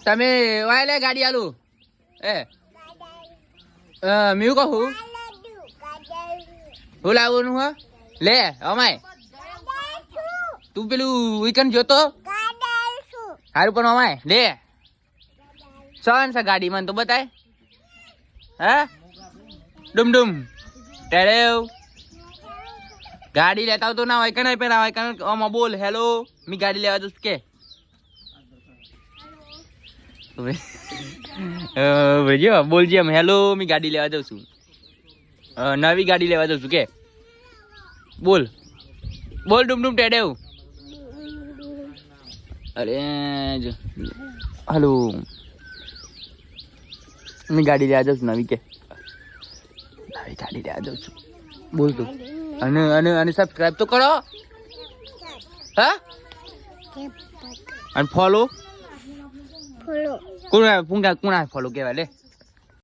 તમે વાય લે ગાડી આલું એ મ્યુ કહું હું લાવવાનું હા લે અમાય તું પેલું વીકેન્ડ જોતો સારું પણ અમાય લે સન છે ગાડી મને તો બતાય હા ડુમ ટેરેવ ગાડી લેતા તો ના હોય કે નહીં પેલા હોય કે આમાં બોલ હેલો મી ગાડી લેવા જઈશ કે ભજો બોલજે એમ હેલો મી ગાડી લેવા જઉં છું નવી ગાડી લેવા જઉં છું કે બોલ બોલ ડુમ ટેડેવ અરે હલો મી ગાડી લેવા જઉં છું નવી કે નવી ગાડી લેવા જઉં છું બોલ તું અને સબસ્ક્રાઇબ તો કરો હા અને ફોલો કોણ ફોલો કહેવાય લે